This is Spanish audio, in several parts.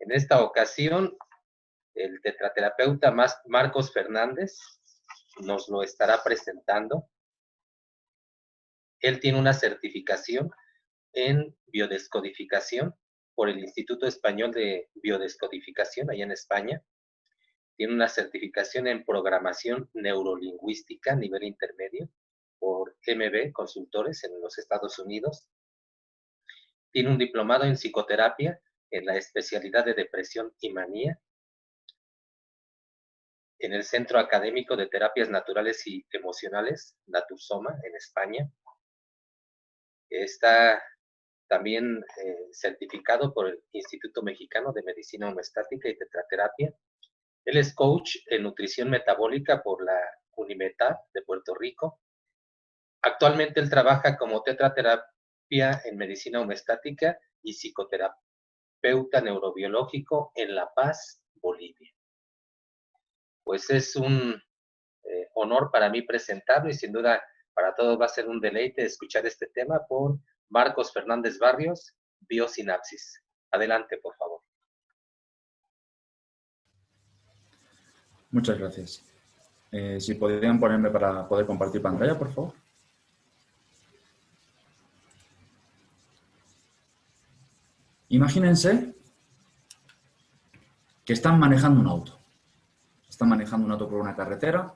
En esta ocasión, el tetraterapeuta Marcos Fernández nos lo estará presentando. Él tiene una certificación en biodescodificación por el Instituto Español de Biodescodificación, allá en España. Tiene una certificación en programación neurolingüística a nivel intermedio por MB Consultores en los Estados Unidos. Tiene un diplomado en psicoterapia en la especialidad de depresión y manía en el Centro Académico de Terapias Naturales y Emocionales, Natursoma, en España. Está también certificado por el Instituto Mexicano de Medicina Homeostática y Tetraterapia. Él es coach en nutrición metabólica por la Unimetap de Puerto Rico. Actualmente él trabaja como tetraterapia en medicina homeostática y psicoterapeuta neurobiológico en La Paz, Bolivia. Pues es un honor para mí presentarlo y sin duda para todos va a ser un deleite escuchar este tema por Marcos Fernández Barrios, Biosinapsis. Adelante, por favor. Muchas gracias. Si podrían ponerme para poder compartir pantalla, por favor. Imagínense que están manejando un auto. Están manejando un auto por una carretera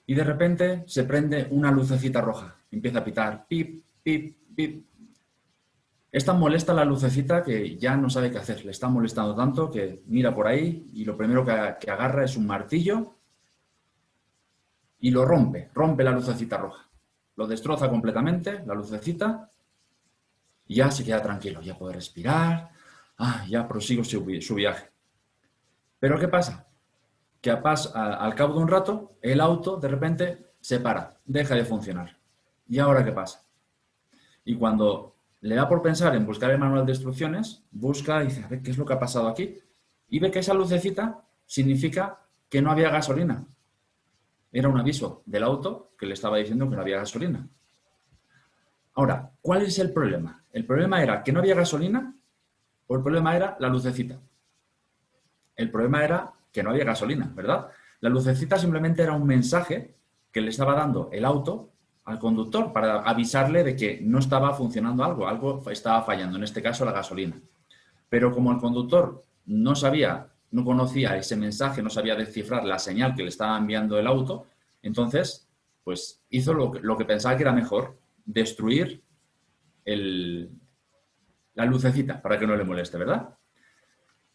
y de repente se prende una lucecita roja. Empieza a pitar, pip, pip, pip. Es tan molesta la lucecita que ya no sabe qué hacer. Le está molestando tanto que mira por ahí y lo primero que agarra es un martillo y lo rompe la lucecita roja. Lo destroza completamente, la lucecita, y ya se queda tranquilo, ya puede respirar, ya prosigo su viaje. Pero ¿qué pasa? Que al cabo de un rato, el auto de repente se para, deja de funcionar. ¿Y ahora qué pasa? Y cuando le da por pensar en buscar el manual de instrucciones, busca y dice, a ver, ¿qué es lo que ha pasado aquí? Y ve que esa lucecita significa que no había gasolina. Era un aviso del auto que le estaba diciendo que no había gasolina. Ahora, ¿cuál es el problema? ¿El problema era que no había gasolina o el problema era la lucecita? El problema era que no había gasolina, ¿verdad? La lucecita simplemente era un mensaje que le estaba dando el auto al conductor para avisarle de que no estaba funcionando algo estaba fallando, en este caso la gasolina. Pero como el conductor no conocía ese mensaje, no sabía descifrar la señal que le estaba enviando el auto, entonces pues hizo lo que pensaba que era mejor, destruir la lucecita para que no le moleste, ¿verdad?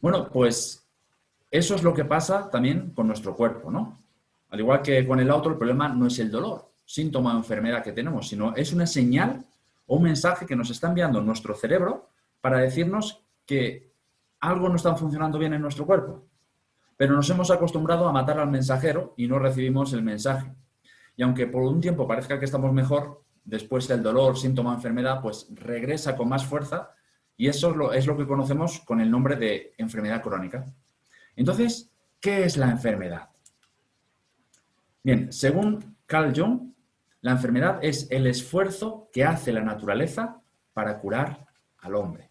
Bueno, pues eso es lo que pasa también con nuestro cuerpo, ¿no? Al igual que con el auto, el problema no es el dolor, síntoma o enfermedad que tenemos, sino es una señal o un mensaje que nos está enviando nuestro cerebro para decirnos que algo no está funcionando bien en nuestro cuerpo. Pero nos hemos acostumbrado a matar al mensajero y no recibimos el mensaje. Y aunque por un tiempo parezca que estamos mejor, después el dolor, síntoma o enfermedad, pues regresa con más fuerza y eso es lo que conocemos con el nombre de enfermedad crónica. Entonces, ¿qué es la enfermedad? Bien, según Carl Jung, la enfermedad es el esfuerzo que hace la naturaleza para curar al hombre.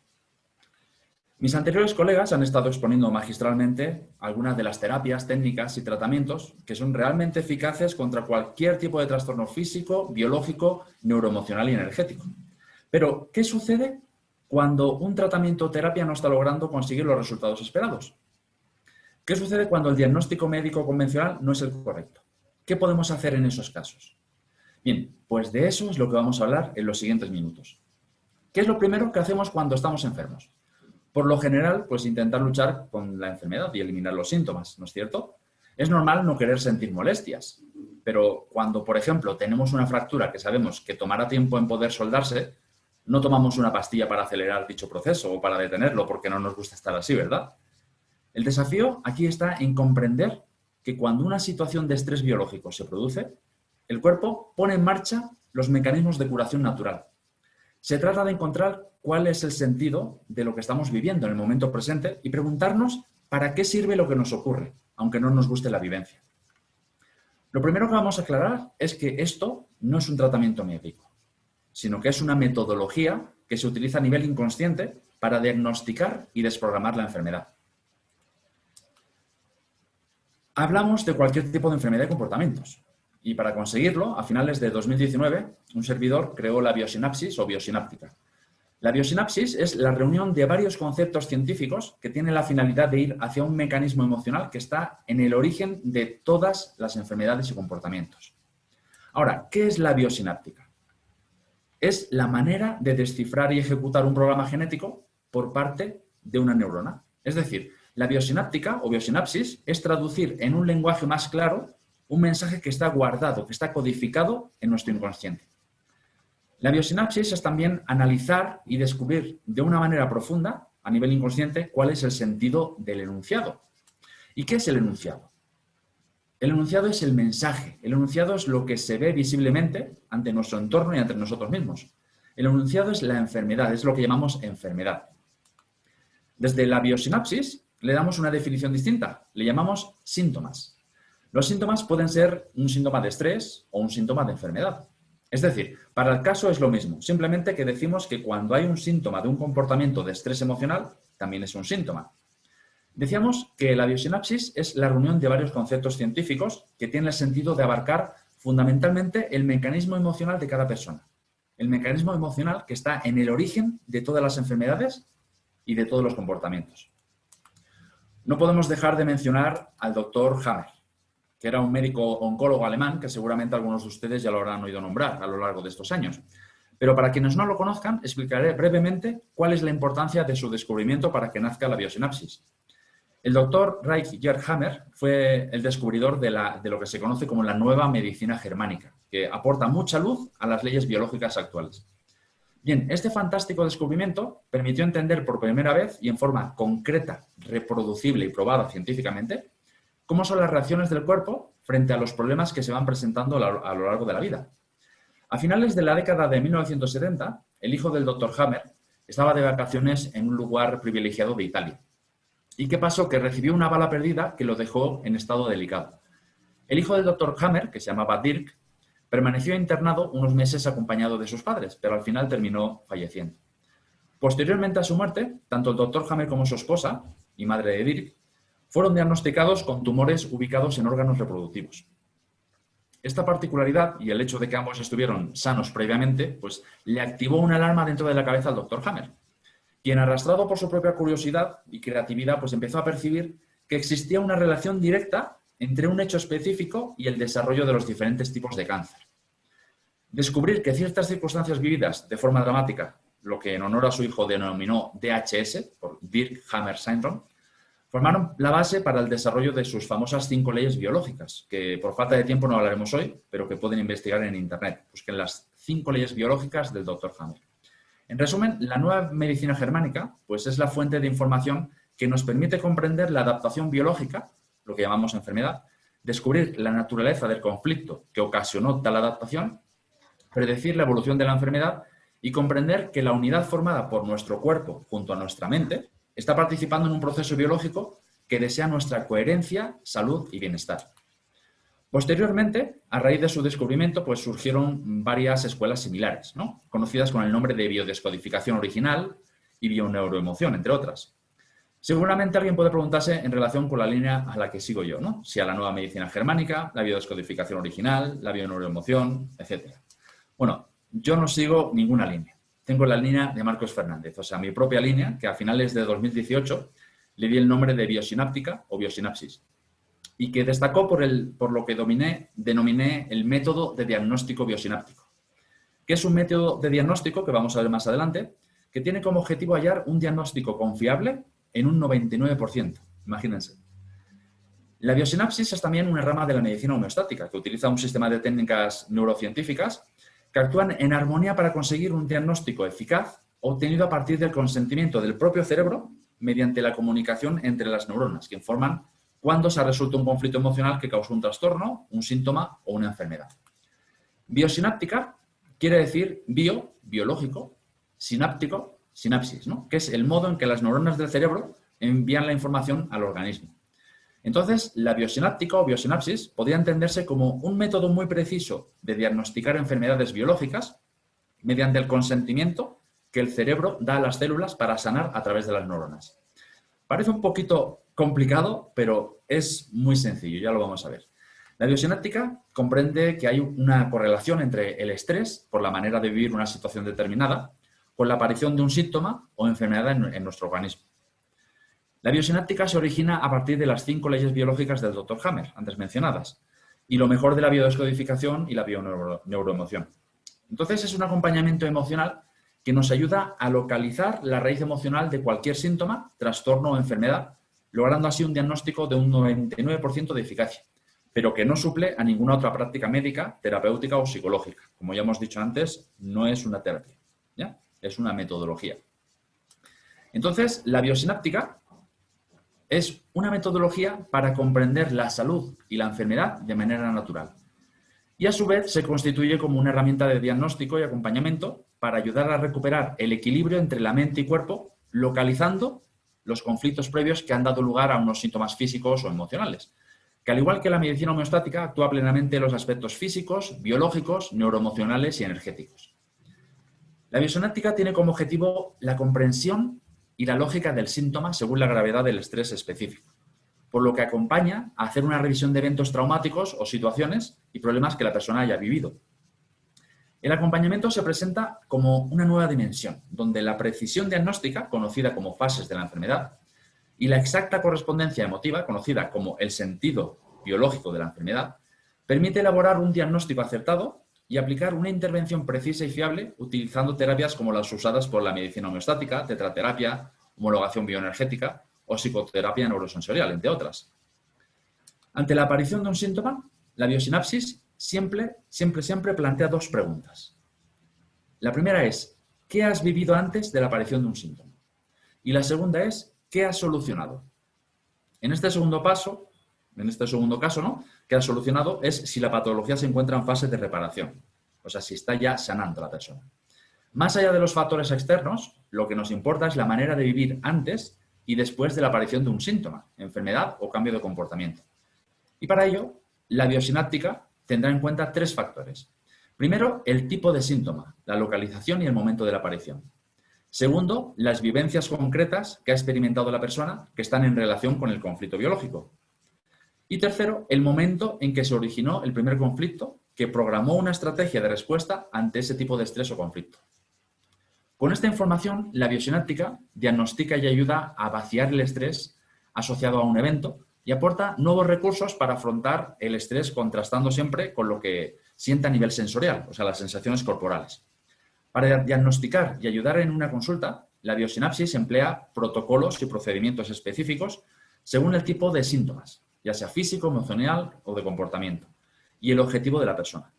Mis anteriores colegas han estado exponiendo magistralmente algunas de las terapias, técnicas y tratamientos que son realmente eficaces contra cualquier tipo de trastorno físico, biológico, neuroemocional y energético. Pero, ¿qué sucede cuando un tratamiento o terapia no está logrando conseguir los resultados esperados? ¿Qué sucede cuando el diagnóstico médico convencional no es el correcto? ¿Qué podemos hacer en esos casos? Bien, pues de eso es lo que vamos a hablar en los siguientes minutos. ¿Qué es lo primero que hacemos cuando estamos enfermos? Por lo general, pues intentar luchar con la enfermedad y eliminar los síntomas, ¿no es cierto? Es normal no querer sentir molestias, pero cuando, por ejemplo, tenemos una fractura que sabemos que tomará tiempo en poder soldarse, no tomamos una pastilla para acelerar dicho proceso o para detenerlo porque no nos gusta estar así, ¿verdad? El desafío aquí está en comprender que cuando una situación de estrés biológico se produce, el cuerpo pone en marcha los mecanismos de curación natural. Se trata de encontrar cuál es el sentido de lo que estamos viviendo en el momento presente y preguntarnos para qué sirve lo que nos ocurre, aunque no nos guste la vivencia. Lo primero que vamos a aclarar es que esto no es un tratamiento médico, sino que es una metodología que se utiliza a nivel inconsciente para diagnosticar y desprogramar la enfermedad. Hablamos de cualquier tipo de enfermedad y comportamientos. Y para conseguirlo, a finales de 2019, un servidor creó la biosinapsis o biosináptica. La biosinapsis es la reunión de varios conceptos científicos que tienen la finalidad de ir hacia un mecanismo emocional que está en el origen de todas las enfermedades y comportamientos. Ahora, ¿qué es la biosináptica? Es la manera de descifrar y ejecutar un programa genético por parte de una neurona. Es decir, la biosináptica o biosinapsis es traducir en un lenguaje más claro un mensaje que está guardado, que está codificado en nuestro inconsciente. La biosinapsis es también analizar y descubrir de una manera profunda, a nivel inconsciente, cuál es el sentido del enunciado. ¿Y qué es el enunciado? El enunciado es el mensaje. El enunciado es lo que se ve visiblemente ante nuestro entorno y ante nosotros mismos. El enunciado es la enfermedad, es lo que llamamos enfermedad. Desde la biosinapsis le damos una definición distinta, le llamamos síntomas. Los síntomas pueden ser un síntoma de estrés o un síntoma de enfermedad. Es decir, para el caso es lo mismo, simplemente que decimos que cuando hay un síntoma de un comportamiento de estrés emocional, también es un síntoma. Decíamos que la biosinapsis es la reunión de varios conceptos científicos que tienen el sentido de abarcar fundamentalmente el mecanismo emocional de cada persona. El mecanismo emocional que está en el origen de todas las enfermedades y de todos los comportamientos. No podemos dejar de mencionar al doctor Hammer, que era un médico oncólogo alemán que seguramente algunos de ustedes ya lo habrán oído nombrar a lo largo de estos años. Pero para quienes no lo conozcan, explicaré brevemente cuál es la importancia de su descubrimiento para que nazca la biosinapsis. El doctor Reich Gerd Hammer fue el descubridor de lo que se conoce como la nueva medicina germánica, que aporta mucha luz a las leyes biológicas actuales. Bien, este fantástico descubrimiento permitió entender por primera vez y en forma concreta, reproducible y probada científicamente cómo son las reacciones del cuerpo frente a los problemas que se van presentando a lo largo de la vida. A finales de la década de 1970, el hijo del Dr. Hammer estaba de vacaciones en un lugar privilegiado de Italia. ¿Y qué pasó? Que recibió una bala perdida que lo dejó en estado delicado. El hijo del Dr. Hammer, que se llamaba Dirk, permaneció internado unos meses acompañado de sus padres, pero al final terminó falleciendo. Posteriormente a su muerte, tanto el Dr. Hammer como su esposa, y madre de Dirk, fueron diagnosticados con tumores ubicados en órganos reproductivos. Esta particularidad y el hecho de que ambos estuvieron sanos previamente, pues le activó una alarma dentro de la cabeza al Dr. Hammer, quien, arrastrado por su propia curiosidad y creatividad, pues empezó a percibir que existía una relación directa entre un hecho específico y el desarrollo de los diferentes tipos de cáncer. Descubrir que ciertas circunstancias vividas de forma dramática, lo que en honor a su hijo denominó DHS, por Dirk Hammer Syndrome, formaron la base para el desarrollo de sus famosas 5 leyes biológicas, que por falta de tiempo no hablaremos hoy, pero que pueden investigar en Internet. Busquen las 5 leyes biológicas del Dr. Hammer. En resumen, la nueva medicina germánica pues es la fuente de información que nos permite comprender la adaptación biológica, lo que llamamos enfermedad, descubrir la naturaleza del conflicto que ocasionó tal adaptación, predecir la evolución de la enfermedad y comprender que la unidad formada por nuestro cuerpo junto a nuestra mente está participando en un proceso biológico que desea nuestra coherencia, salud y bienestar. Posteriormente, a raíz de su descubrimiento, pues surgieron varias escuelas similares, ¿no? Conocidas con el nombre de biodescodificación original y bioneuroemoción, entre otras. Seguramente alguien puede preguntarse en relación con la línea a la que sigo yo, ¿no? Si a la nueva medicina germánica, la biodescodificación original, la bioneuroemoción, etc. Bueno, yo no sigo ninguna línea. Tengo la línea de Marcos Fernández, o sea, mi propia línea, que a finales de 2018 le di el nombre de biosináptica o biosinapsis, y que destacó por lo que denominé el método de diagnóstico biosináptico, que es un método de diagnóstico, que vamos a ver más adelante, que tiene como objetivo hallar un diagnóstico confiable en un 99%. Imagínense. La biosinapsis es también una rama de la medicina homeostática, que utiliza un sistema de técnicas neurocientíficas que actúan en armonía para conseguir un diagnóstico eficaz obtenido a partir del consentimiento del propio cerebro mediante la comunicación entre las neuronas, que informan cuándo se ha resuelto un conflicto emocional que causó un trastorno, un síntoma o una enfermedad. Biosináptica quiere decir biológico, sináptico, sinapsis, ¿no? Que es el modo en que las neuronas del cerebro envían la información al organismo. Entonces, la biosináptica o biosinapsis podría entenderse como un método muy preciso de diagnosticar enfermedades biológicas mediante el consentimiento que el cerebro da a las células para sanar a través de las neuronas. Parece un poquito complicado, pero es muy sencillo, ya lo vamos a ver. La biosináptica comprende que hay una correlación entre el estrés, por la manera de vivir una situación determinada, con la aparición de un síntoma o enfermedad en nuestro organismo. La biosináptica se origina a partir de las 5 leyes biológicas del Dr. Hammer, antes mencionadas, y lo mejor de la biodescodificación y la bioneuroemoción. Entonces, es un acompañamiento emocional que nos ayuda a localizar la raíz emocional de cualquier síntoma, trastorno o enfermedad, logrando así un diagnóstico de un 99% de eficacia, pero que no suple a ninguna otra práctica médica, terapéutica o psicológica. Como ya hemos dicho antes, no es una terapia, ¿ya? Es una metodología. Entonces, la biosináptica es una metodología para comprender la salud y la enfermedad de manera natural. Y a su vez se constituye como una herramienta de diagnóstico y acompañamiento para ayudar a recuperar el equilibrio entre la mente y cuerpo, localizando los conflictos previos que han dado lugar a unos síntomas físicos o emocionales, que al igual que la medicina homeostática actúa plenamente en los aspectos físicos, biológicos, neuroemocionales y energéticos. La biosináptica tiene como objetivo la comprensión y la lógica del síntoma según la gravedad del estrés específico, por lo que acompaña a hacer una revisión de eventos traumáticos o situaciones y problemas que la persona haya vivido. El acompañamiento se presenta como una nueva dimensión, donde la precisión diagnóstica, conocida como fases de la enfermedad, y la exacta correspondencia emotiva, conocida como el sentido biológico de la enfermedad, permite elaborar un diagnóstico acertado y aplicar una intervención precisa y fiable utilizando terapias como las usadas por la medicina homeostática, tetraterapia, homologación bioenergética o psicoterapia neurosensorial, entre otras. Ante la aparición de un síntoma, la biosinapsis siempre plantea 2 preguntas. La primera es, ¿qué has vivido antes de la aparición de un síntoma? Y la segunda es, ¿qué has solucionado? En este segundo caso, ¿no? ¿Qué has solucionado? Es si la patología se encuentra en fase de reparación. O sea, si está ya sanando la persona. Más allá de los factores externos, lo que nos importa es la manera de vivir antes y después de la aparición de un síntoma, enfermedad o cambio de comportamiento. Y para ello, la biosináptica tendrá en cuenta 3 factores. Primero, el tipo de síntoma, la localización y el momento de la aparición. Segundo, las vivencias concretas que ha experimentado la persona que están en relación con el conflicto biológico. Y tercero, el momento en que se originó el primer conflicto que programó una estrategia de respuesta ante ese tipo de estrés o conflicto. Con esta información, la biosináptica diagnostica y ayuda a vaciar el estrés asociado a un evento y aporta nuevos recursos para afrontar el estrés contrastando siempre con lo que siente a nivel sensorial, o sea, las sensaciones corporales. Para diagnosticar y ayudar en una consulta, la biosinapsis emplea protocolos y procedimientos específicos según el tipo de síntomas, ya sea físico, emocional o de comportamiento, y el objetivo de la persona.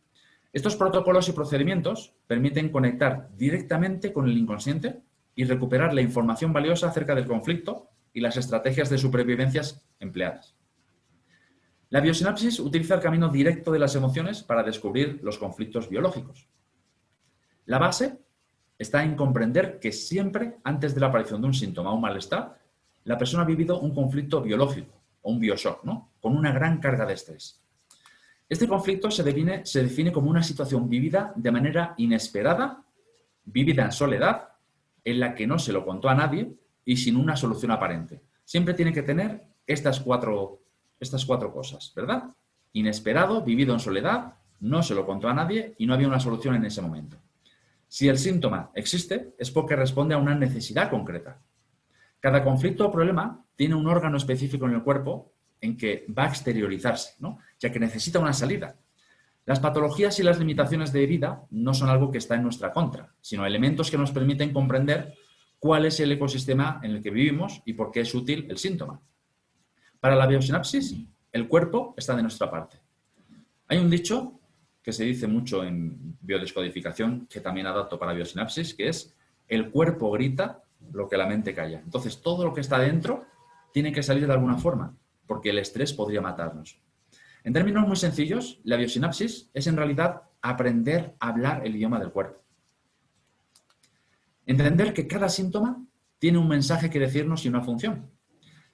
Estos protocolos y procedimientos permiten conectar directamente con el inconsciente y recuperar la información valiosa acerca del conflicto y las estrategias de supervivencia empleadas. La biosinapsis utiliza el camino directo de las emociones para descubrir los conflictos biológicos. La base está en comprender que siempre, antes de la aparición de un síntoma o un malestar, la persona ha vivido un conflicto biológico o un bioshock, ¿no? Con una gran carga de estrés. Este conflicto se define como una situación vivida de manera inesperada, vivida en soledad, en la que no se lo contó a nadie y sin una solución aparente. Siempre tiene que tener estas cuatro cosas, ¿verdad? Inesperado, vivido en soledad, no se lo contó a nadie y no había una solución en ese momento. Si el síntoma existe, es porque responde a una necesidad concreta. Cada conflicto o problema tiene un órgano específico en el cuerpo en que va a exteriorizarse, ¿no? Ya que necesita una salida. Las patologías y las limitaciones de vida no son algo que está en nuestra contra, sino elementos que nos permiten comprender cuál es el ecosistema en el que vivimos y por qué es útil el síntoma. Para la biosinapsis, el cuerpo está de nuestra parte. Hay un dicho que se dice mucho en biodescodificación, que también adapto para biosinapsis, que es: el cuerpo grita lo que la mente calla. Entonces, todo lo que está dentro tiene que salir de alguna forma, porque el estrés podría matarnos. En términos muy sencillos, la biosinapsis es en realidad aprender a hablar el idioma del cuerpo. Entender que cada síntoma tiene un mensaje que decirnos y una función.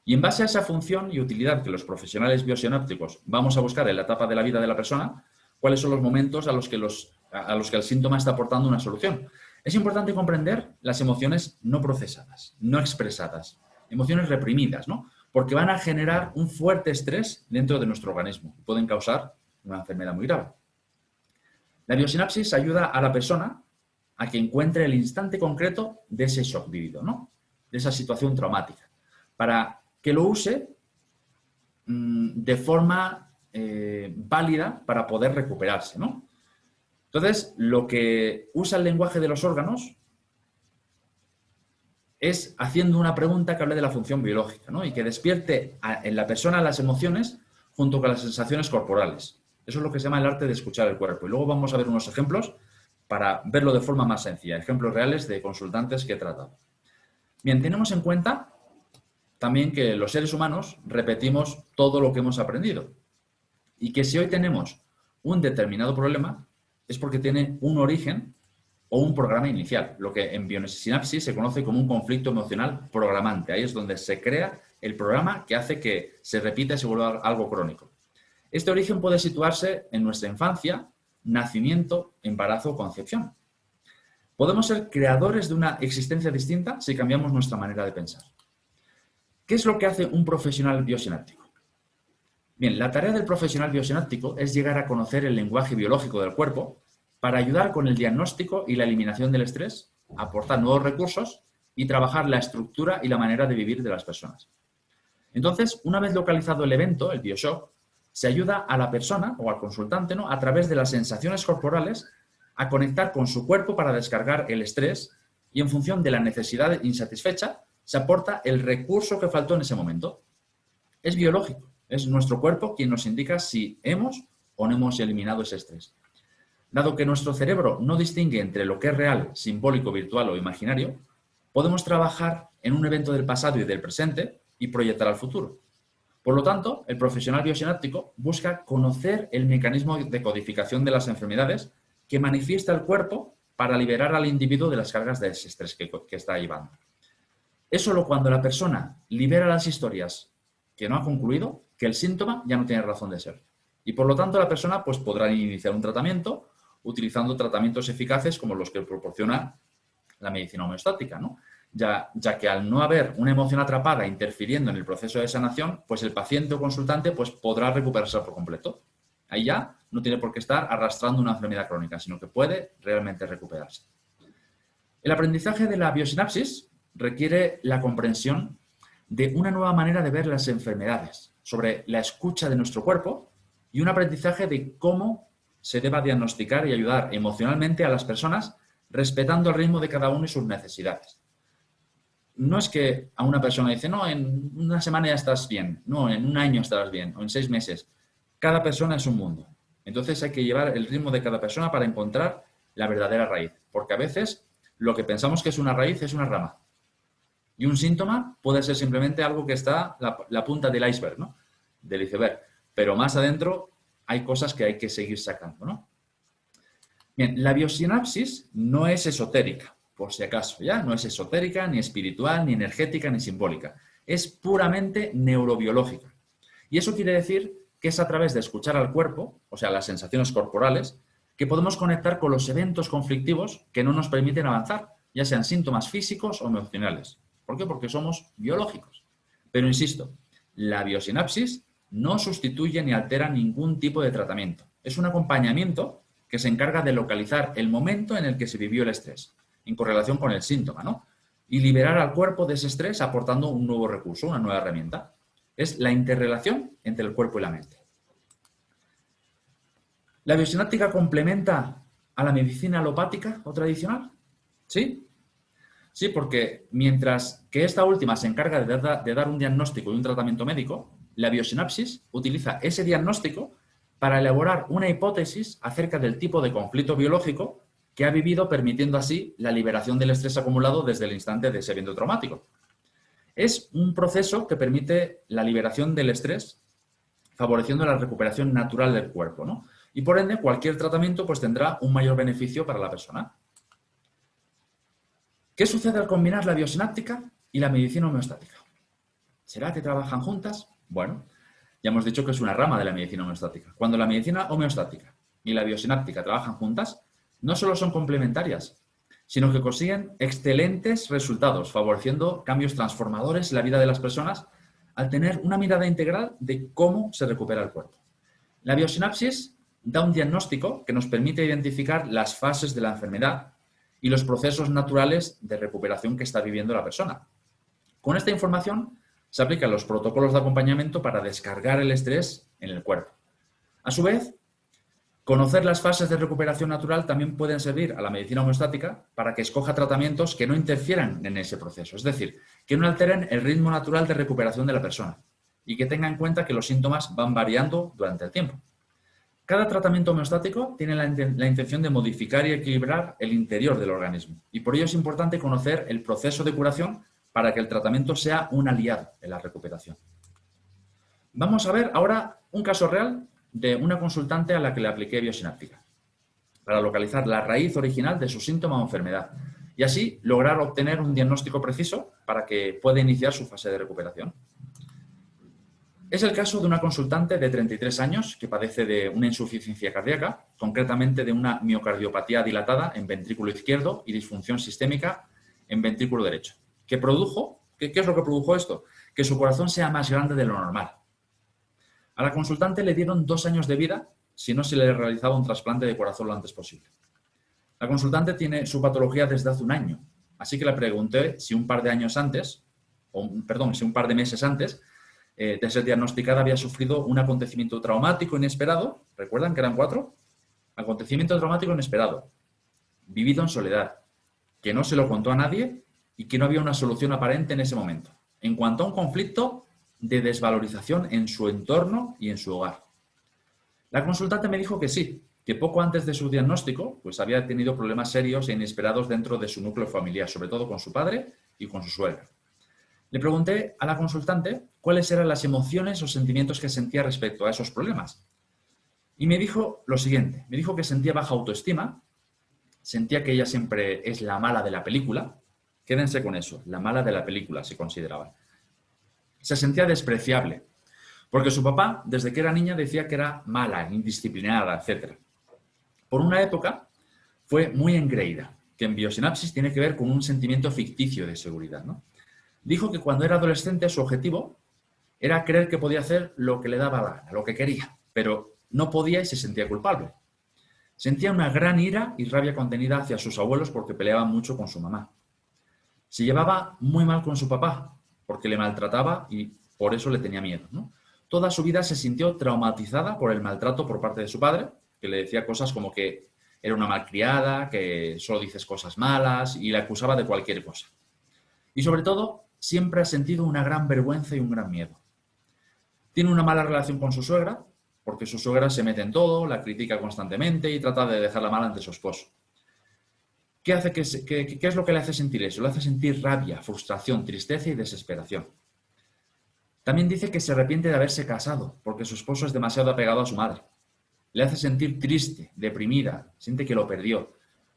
Y en base a esa función y utilidad que los profesionales biosinápticos vamos a buscar en la etapa de la vida de la persona, cuáles son los momentos a los que el síntoma está aportando una solución. Es importante comprender las emociones no procesadas, no expresadas, emociones reprimidas, ¿no? Porque van a generar un fuerte estrés dentro de nuestro organismo y pueden causar una enfermedad muy grave. La biosinapsis ayuda a la persona a que encuentre el instante concreto de ese shock vivido, ¿no? De esa situación traumática, para que lo use de forma válida para poder recuperarse, ¿no? Entonces, lo que usa el lenguaje de los órganos es haciendo una pregunta que hable de la función biológica, ¿no? Y que despierte en la persona las emociones junto con las sensaciones corporales. Eso es lo que se llama el arte de escuchar el cuerpo. Y luego vamos a ver unos ejemplos para verlo de forma más sencilla, ejemplos reales de consultantes que he tratado. Bien, tenemos en cuenta también que los seres humanos repetimos todo lo que hemos aprendido y que si hoy tenemos un determinado problema es porque tiene un origen o un programa inicial, lo que en biosinapsis se conoce como un conflicto emocional programante. Ahí es donde se crea el programa que hace que se repita y se vuelva algo crónico. Este origen puede situarse en nuestra infancia, nacimiento, embarazo o concepción. Podemos ser creadores de una existencia distinta si cambiamos nuestra manera de pensar. ¿Qué es lo que hace un profesional biosináptico? Bien, la tarea del profesional biosináptico es llegar a conocer el lenguaje biológico del cuerpo para ayudar con el diagnóstico y la eliminación del estrés, aportar nuevos recursos y trabajar la estructura y la manera de vivir de las personas. Entonces, una vez localizado el evento, el bioshock, se ayuda a la persona o al consultante, ¿no?, a través de las sensaciones corporales a conectar con su cuerpo para descargar el estrés y en función de la necesidad insatisfecha se aporta el recurso que faltó en ese momento. Es biológico, es nuestro cuerpo quien nos indica si hemos o no hemos eliminado ese estrés. Dado que nuestro cerebro no distingue entre lo que es real, simbólico, virtual o imaginario, podemos trabajar en un evento del pasado y del presente y proyectar al futuro. Por lo tanto, el profesional biosináptico busca conocer el mecanismo de codificación de las enfermedades que manifiesta el cuerpo para liberar al individuo de las cargas de ese estrés que está llevando. Es solo cuando la persona libera las historias que no ha concluido que el síntoma ya no tiene razón de ser. Y por lo tanto la persona pues, podrá iniciar un tratamiento utilizando tratamientos eficaces como los que proporciona la medicina homeostática, ¿no? Ya que al no haber una emoción atrapada interfiriendo en el proceso de sanación, pues el paciente o consultante pues, podrá recuperarse por completo. Ahí ya no tiene por qué estar arrastrando una enfermedad crónica, sino que puede realmente recuperarse. El aprendizaje de la biosinapsis requiere la comprensión de una nueva manera de ver las enfermedades, sobre la escucha de nuestro cuerpo y un aprendizaje de cómo se deba diagnosticar y ayudar emocionalmente a las personas respetando el ritmo de cada uno y sus necesidades. No es que a una persona dice, no, en una semana ya estás bien, no, en un año estarás bien, o en 6 meses. Cada persona es un mundo. Entonces hay que llevar el ritmo de cada persona para encontrar la verdadera raíz. Porque a veces lo que pensamos que es una raíz es una rama. Y un síntoma puede ser simplemente algo que está la punta del iceberg, ¿no? Del iceberg. Pero más adentro hay cosas que hay que seguir sacando, ¿no? Bien, la biosinapsis no es esotérica, por si acaso, ¿ya? No es esotérica, ni espiritual, ni energética, ni simbólica. Es puramente neurobiológica. Y eso quiere decir que es a través de escuchar al cuerpo, o sea, las sensaciones corporales, que podemos conectar con los eventos conflictivos que no nos permiten avanzar, ya sean síntomas físicos o emocionales. ¿Por qué? Porque somos biológicos. Pero insisto, la biosinapsis no sustituye ni altera ningún tipo de tratamiento. Es un acompañamiento que se encarga de localizar el momento en el que se vivió el estrés, en correlación con el síntoma, ¿no? Y liberar al cuerpo de ese estrés aportando un nuevo recurso, una nueva herramienta. Es la interrelación entre el cuerpo y la mente. ¿La biosináptica complementa a la medicina alopática o tradicional? ¿Sí? Sí, porque mientras que esta última se encarga de dar un diagnóstico y un tratamiento médico, la biosinapsis utiliza ese diagnóstico para elaborar una hipótesis acerca del tipo de conflicto biológico que ha vivido, permitiendo así la liberación del estrés acumulado desde el instante de ese evento traumático. Es un proceso que permite la liberación del estrés, favoreciendo la recuperación natural del cuerpo, ¿no? Y por ende, cualquier tratamiento pues, tendrá un mayor beneficio para la persona. ¿Qué sucede al combinar la biosináptica y la medicina homeostática? ¿Será que trabajan juntas? Bueno, ya hemos dicho que es una rama de la medicina homeostática. Cuando la medicina homeostática y la biosináptica trabajan juntas, no solo son complementarias, sino que consiguen excelentes resultados, favoreciendo cambios transformadores en la vida de las personas al tener una mirada integral de cómo se recupera el cuerpo. La biosinapsis da un diagnóstico que nos permite identificar las fases de la enfermedad y los procesos naturales de recuperación que está viviendo la persona. Con esta información se aplican los protocolos de acompañamiento para descargar el estrés en el cuerpo. A su vez, conocer las fases de recuperación natural también pueden servir a la medicina homeostática para que escoja tratamientos que no interfieran en ese proceso, es decir, que no alteren el ritmo natural de recuperación de la persona y que tenga en cuenta que los síntomas van variando durante el tiempo. Cada tratamiento homeostático tiene la intención de modificar y equilibrar el interior del organismo y por ello es importante conocer el proceso de curación para que el tratamiento sea un aliado en la recuperación. Vamos a ver ahora un caso real de una consultante a la que le apliqué biosináptica para localizar la raíz original de su síntoma o enfermedad y así lograr obtener un diagnóstico preciso para que pueda iniciar su fase de recuperación. Es el caso de una consultante de 33 años que padece de una insuficiencia cardíaca, concretamente de una miocardiopatía dilatada en ventrículo izquierdo y disfunción sistémica en ventrículo derecho. ¿Qué es lo que produjo esto? Que su corazón sea más grande de lo normal. A la consultante le dieron 2 años de vida si no se le realizaba un trasplante de corazón lo antes posible. La consultante tiene su patología desde hace 1 año, así que le pregunté si un par de meses antes de ser diagnosticada había sufrido un acontecimiento traumático inesperado. ¿Recuerdan que eran 4? Acontecimiento traumático inesperado, vivido en soledad, que no se lo contó a nadie y que no había una solución aparente en ese momento. En cuanto a un conflicto de desvalorización en su entorno y en su hogar. La consultante me dijo que sí, que poco antes de su diagnóstico pues había tenido problemas serios e inesperados dentro de su núcleo familiar, sobre todo con su padre y con su suegra. Le pregunté a la consultante cuáles eran las emociones o sentimientos que sentía respecto a esos problemas. Y me dijo lo siguiente, me dijo que sentía baja autoestima, sentía que ella siempre es la mala de la película, quédense con eso, la mala de la película se consideraba. Se sentía despreciable, porque su papá, desde que era niña, decía que era mala, indisciplinada, etc. Por una época, fue muy engreída, que en biosinapsis tiene que ver con un sentimiento ficticio de seguridad, ¿no? Dijo que cuando era adolescente su objetivo era creer que podía hacer lo que le daba la gana, lo que quería, pero no podía y se sentía culpable. Sentía una gran ira y rabia contenida hacia sus abuelos porque peleaban mucho con su mamá. Se llevaba muy mal con su papá, porque le maltrataba y por eso le tenía miedo, ¿no? Toda su vida se sintió traumatizada por el maltrato por parte de su padre, que le decía cosas como que era una malcriada, que solo dices cosas malas y le acusaba de cualquier cosa. Y sobre todo, siempre ha sentido una gran vergüenza y un gran miedo. Tiene una mala relación con su suegra, porque su suegra se mete en todo, la critica constantemente y trata de dejarla mal ante su esposo. ¿Qué es lo que le hace sentir eso? Le hace sentir rabia, frustración, tristeza y desesperación. También dice que se arrepiente de haberse casado porque su esposo es demasiado apegado a su madre. Le hace sentir triste, deprimida, siente que lo perdió,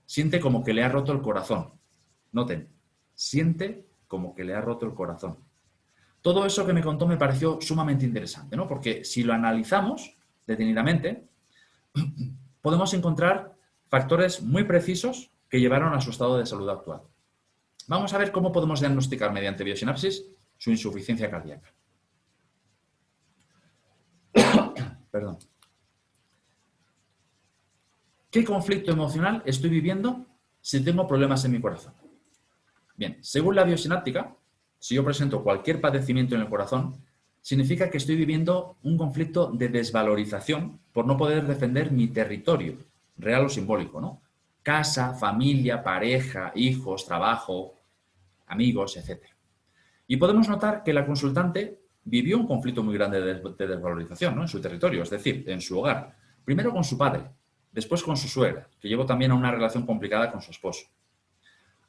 siente como que le ha roto el corazón. Noten, siente como que le ha roto el corazón. Todo eso que me contó me pareció sumamente interesante, ¿no? Porque si lo analizamos detenidamente, podemos encontrar factores muy precisos que llevaron a su estado de salud actual. Vamos a ver cómo podemos diagnosticar mediante biosinapsis su insuficiencia cardíaca. Perdón. ¿Qué conflicto emocional estoy viviendo si tengo problemas en mi corazón? Bien, según la biosináptica, si yo presento cualquier padecimiento en el corazón, significa que estoy viviendo un conflicto de desvalorización por no poder defender mi territorio, real o simbólico, ¿no? Casa, familia, pareja, hijos, trabajo, amigos, etc. Y podemos notar que la consultante vivió un conflicto muy grande de desvalorización, ¿no? En su territorio, es decir, en su hogar. Primero con su padre, después con su suegra, que llevó también a una relación complicada con su esposo.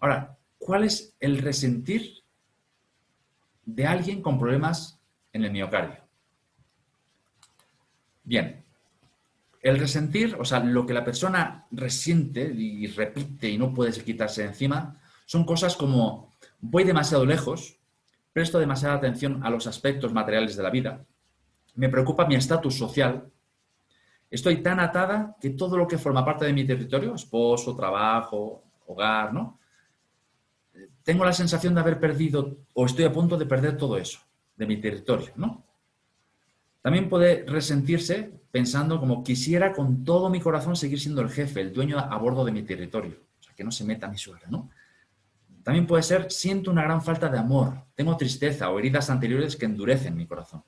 Ahora, ¿cuál es el resentir de alguien con problemas en el miocardio? Bien, el resentir, o sea, lo que la persona resiente y repite y no puede quitarse de encima, son cosas como voy demasiado lejos, presto demasiada atención a los aspectos materiales de la vida, me preocupa mi estatus social, estoy tan atada que todo lo que forma parte de mi territorio, esposo, trabajo, hogar, ¿no? Tengo la sensación de haber perdido o estoy a punto de perder todo eso de mi territorio, ¿no? También puede resentirse pensando como quisiera con todo mi corazón seguir siendo el jefe, el dueño a bordo de mi territorio. O sea, que no se meta mi suegra, ¿no? También puede ser siento una gran falta de amor, tengo tristeza o heridas anteriores que endurecen mi corazón.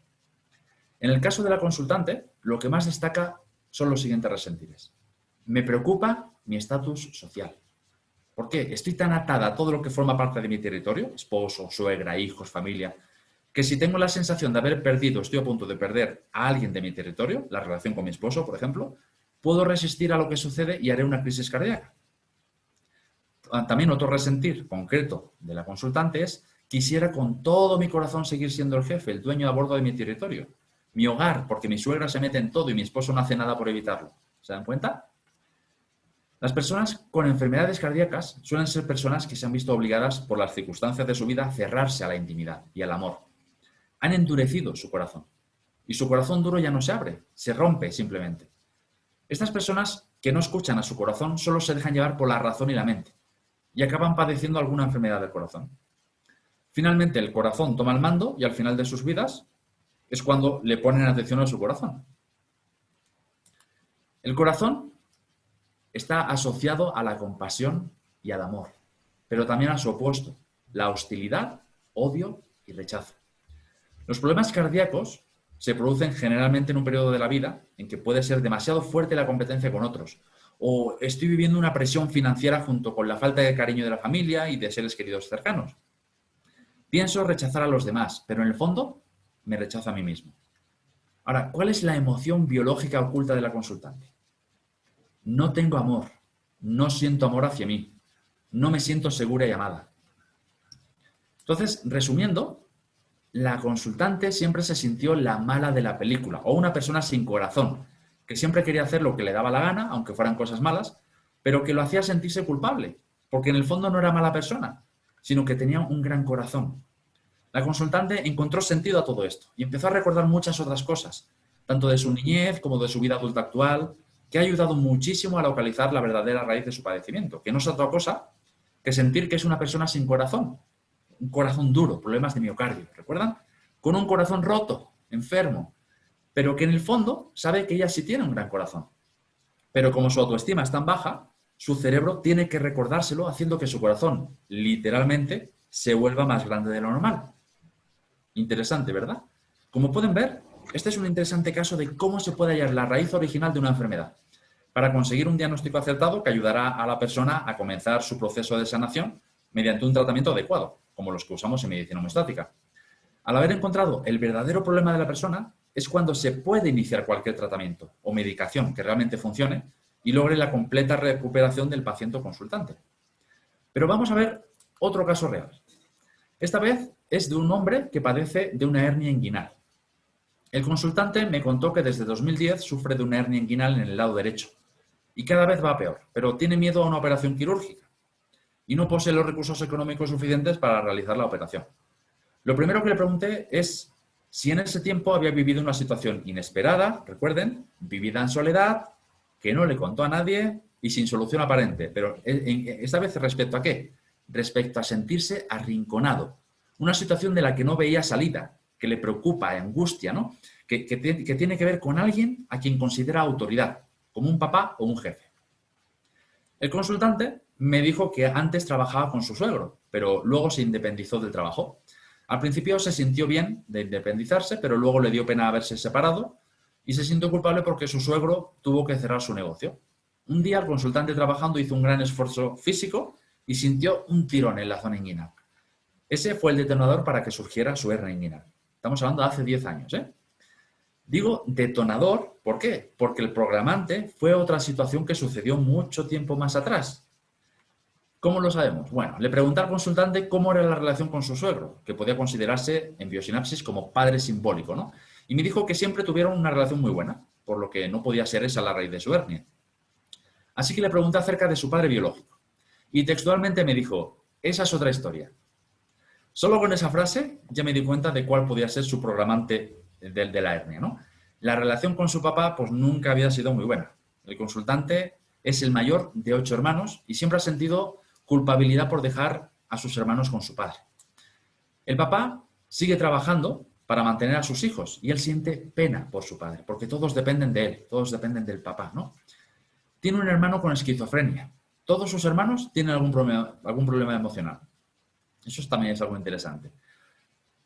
En el caso de la consultante, lo que más destaca son los siguientes resentires. Me preocupa mi estatus social. ¿Por qué? Estoy tan atada a todo lo que forma parte de mi territorio, esposo, suegra, hijos, familia, que si tengo la sensación de haber perdido, estoy a punto de perder a alguien de mi territorio, la relación con mi esposo, por ejemplo, puedo resistir a lo que sucede y haré una crisis cardíaca. También otro resentir concreto de la consultante es quisiera con todo mi corazón seguir siendo el jefe, el dueño a bordo de mi territorio, mi hogar, porque mi suegra se mete en todo y mi esposo no hace nada por evitarlo. ¿Se dan cuenta? Las personas con enfermedades cardíacas suelen ser personas que se han visto obligadas por las circunstancias de su vida a cerrarse a la intimidad y al amor. Han endurecido su corazón y su corazón duro ya no se abre, se rompe simplemente. Estas personas que no escuchan a su corazón solo se dejan llevar por la razón y la mente y acaban padeciendo alguna enfermedad del corazón. Finalmente el corazón toma el mando y al final de sus vidas es cuando le ponen atención a su corazón. El corazón está asociado a la compasión y al amor, pero también a su opuesto, la hostilidad, odio y rechazo. Los problemas cardíacos se producen generalmente en un periodo de la vida en que puede ser demasiado fuerte la competencia con otros, o estoy viviendo una presión financiera junto con la falta de cariño de la familia y de seres queridos cercanos. Pienso rechazar a los demás, pero en el fondo me rechazo a mí mismo. Ahora, ¿cuál es la emoción biológica oculta de la consultante? No tengo amor, no siento amor hacia mí, no me siento segura y amada. Entonces, resumiendo, la consultante siempre se sintió la mala de la película, o una persona sin corazón, que siempre quería hacer lo que le daba la gana, aunque fueran cosas malas, pero que lo hacía sentirse culpable, porque en el fondo no era mala persona, sino que tenía un gran corazón. La consultante encontró sentido a todo esto y empezó a recordar muchas otras cosas, tanto de su niñez como de su vida adulta actual, que ha ayudado muchísimo a localizar la verdadera raíz de su padecimiento, que no es otra cosa que sentir que es una persona sin corazón, un corazón duro, problemas de miocardio, ¿recuerdan? Con un corazón roto, enfermo, pero que en el fondo sabe que ella sí tiene un gran corazón. Pero como su autoestima es tan baja, su cerebro tiene que recordárselo haciendo que su corazón, literalmente, se vuelva más grande de lo normal. Interesante, ¿verdad? Como pueden ver, este es un interesante caso de cómo se puede hallar la raíz original de una enfermedad para conseguir un diagnóstico acertado que ayudará a la persona a comenzar su proceso de sanación mediante un tratamiento adecuado, como los que usamos en medicina homeostática. Al haber encontrado el verdadero problema de la persona, es cuando se puede iniciar cualquier tratamiento o medicación que realmente funcione y logre la completa recuperación del paciente o consultante. Pero vamos a ver otro caso real. Esta vez es de un hombre que padece de una hernia inguinal. El consultante me contó que desde 2010 sufre de una hernia inguinal en el lado derecho y cada vez va peor, pero tiene miedo a una operación quirúrgica y no posee los recursos económicos suficientes para realizar la operación. Lo primero que le pregunté es si en ese tiempo había vivido una situación inesperada, recuerden, vivida en soledad, que no le contó a nadie y sin solución aparente. Pero esta vez ¿respecto a qué? Respecto a sentirse arrinconado. Una situación de la que no veía salida, que le preocupa, angustia, ¿no? Que tiene que ver con alguien a quien considera autoridad, como un papá o un jefe. El consultante me dijo que antes trabajaba con su suegro, pero luego se independizó del trabajo. Al principio se sintió bien de independizarse, pero luego le dio pena haberse separado y se sintió culpable porque su suegro tuvo que cerrar su negocio. Un día el consultante trabajando hizo un gran esfuerzo físico y sintió un tirón en la zona inguinal. Ese fue el detonador para que surgiera su hernia inguinal. Estamos hablando de hace 10 años, ¿eh? Digo detonador, ¿por qué? Porque el programante fue otra situación que sucedió mucho tiempo más atrás. ¿Cómo lo sabemos? Bueno, le pregunté al consultante cómo era la relación con su suegro, que podía considerarse en biosinapsis como padre simbólico, ¿no? Y me dijo que siempre tuvieron una relación muy buena, por lo que no podía ser esa la raíz de su hernia. Así que le pregunté acerca de su padre biológico. Y textualmente me dijo, esa es otra historia. Solo con esa frase ya me di cuenta de cuál podía ser su programante de la hernia, ¿no? La relación con su papá pues nunca había sido muy buena. El consultante es el mayor de 8 hermanos y siempre ha sentido culpabilidad por dejar a sus hermanos con su padre. El papá sigue trabajando para mantener a sus hijos y él siente pena por su padre, porque todos dependen de él, todos dependen del papá, ¿no? Tiene un hermano con esquizofrenia. Todos sus hermanos tienen algún problema emocional. Eso también es algo interesante.